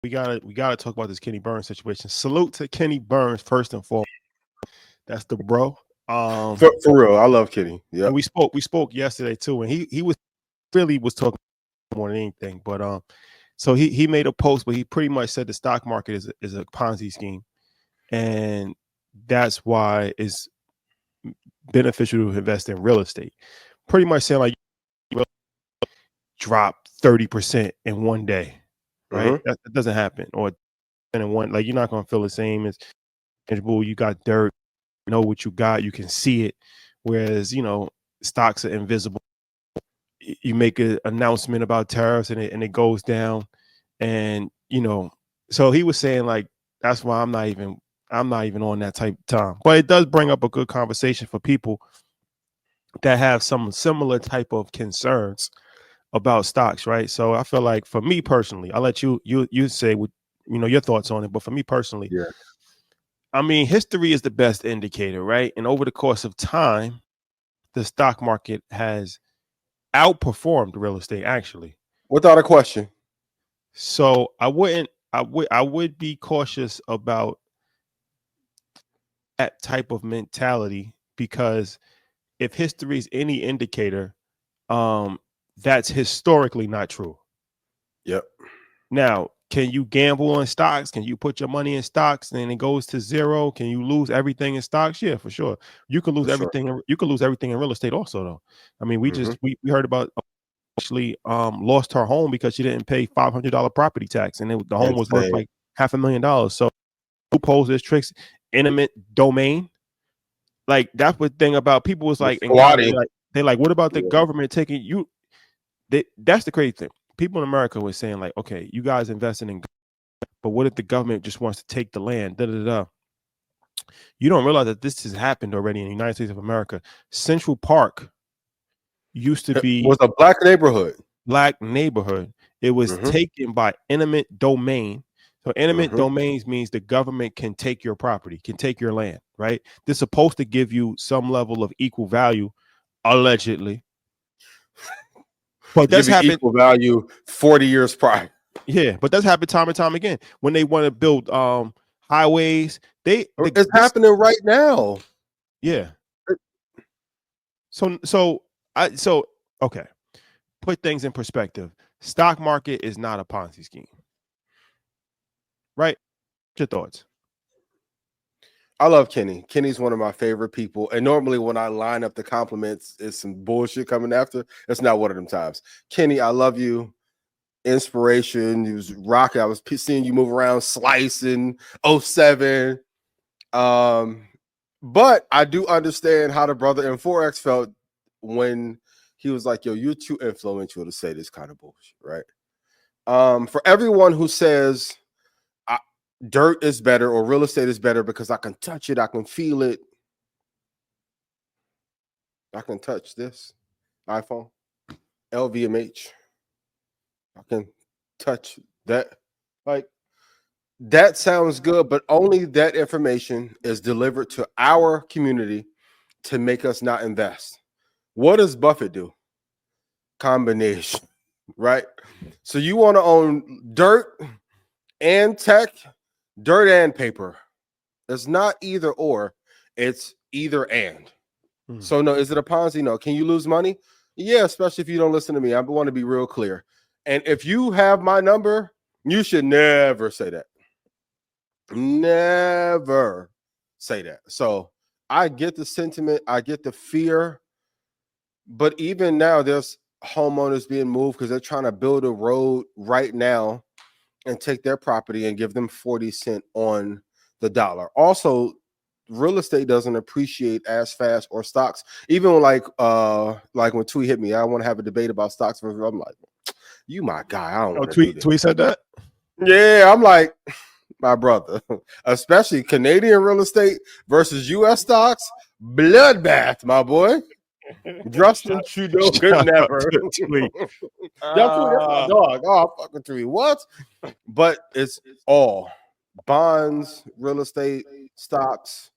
we gotta talk about this Kenny Burns situation. Salute to Kenny Burns first and foremost. That's the bro. For real, I love Kenny. And Yep. we spoke yesterday too, and he was really was talking more than anything. But so he made a post, but he pretty much said the stock market is a Ponzi scheme, and that's why it's beneficial to invest in real estate. Pretty much saying like drop 30% in one day, right? Mm-hmm. That doesn't happen, or in one like you're not gonna feel the same as tangible. You got dirt, you know what you got, you can see it. Whereas stocks are invisible. You make an announcement about tariffs and it goes down, and so he was saying like that's why I'm not even on that type of time. But it does bring up a good conversation for people that have some similar type of concerns about stocks, right? So I feel like for me personally, I'll let you say what your thoughts on it. But for me personally, Yeah. I mean, history is the best indicator, right? And over the course of time, the stock market has outperformed real estate actually. Without a question. So I would be cautious about that type of mentality because if history is any indicator, um, that's historically not true. Yep. Now, can you gamble on stocks? Can you put your money in stocks and it goes to zero? Can you lose everything in stocks? Yeah, for sure. You can lose For sure. everything. You can lose everything in real estate also, though. I mean, we Mm-hmm. just we heard about actually lost her home because she didn't pay $500 property tax, and the home was worth Insane. like $500,000. So loopholes, there's tricks, intimate domain. Like that's the thing about people was The like in college. squatting. They like, what about the Yeah. government taking you? That's the crazy thing. People in America were saying like, okay, you guys investing in, but what if the government just wants to take the land? Da da da. You don't realize that this has happened already in the United States of America. Central Park used to It be was a black neighborhood. black neighborhood. It was Mm-hmm. taken by eminent domain. So eminent Mm-hmm. domains means the government can take your property, can take your land, right? This is supposed to give you some level of equal value, allegedly. But To give that's you happened, equal value 40 years prior. yeah. But that's happened time and time again. When they want to build highways, It's this happening right now. yeah. So okay. Put things in perspective. Stock market is not a Ponzi scheme, right? What's your thoughts? I love Kenny. Kenny's one of my favorite people. And normally when I line up the compliments, it's some bullshit coming after. It's not one of them times. Kenny, I love you. Inspiration. You was rocking. I was seeing you move around, slicing '07. Um, but I do understand how the brother in Forex felt when he was like, yo, you're too influential to say this kind of bullshit, right? For everyone who says dirt is better or real estate is better because I can touch it, I can feel it, I can touch this iPhone, LVMH, I can touch that. Like, that sounds good, but only that information is delivered to our community to make us not invest. What does Buffett do? Combination, right? So you want to own dirt and tech, dirt and paper. It's not either or, it's either and. Hmm. So no, is it a Ponzi? No. Can you lose money? Yeah, especially if you don't listen to me. I want to be real clear. And if you have my number, you should never say that. Never say that. So I get the sentiment, I get the fear, but even now there's homeowners being moved because they're trying to build a road right now and take their property and give them 40 cents on the dollar. Also, real estate doesn't appreciate as fast or stocks. Even when like when Tweet hit me, I want to have a debate about stocks. I'm like, you my guy. I don't Oh, want to do this. Tweet said that. Yeah, I'm like, my brother, especially Canadian real estate versus US stocks, bloodbath, my boy. Justin Trudeau could Shout out never. to Tweet. Justin, that's my Ah, dog. Oh, fucking Tweet. What? But it's all bonds, real estate, stocks,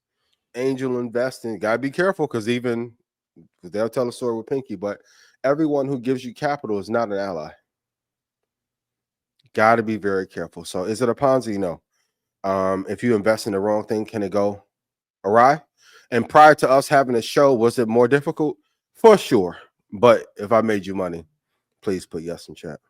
angel investing. Gotta be careful because they'll tell a story with Pinky, but everyone who gives you capital is not an ally. Got to be very careful. So is it a Ponzi? No. If you invest in the wrong thing, can it go awry? And prior to us having a show, was it more difficult? For sure. But if I made you money, please put yes in chat.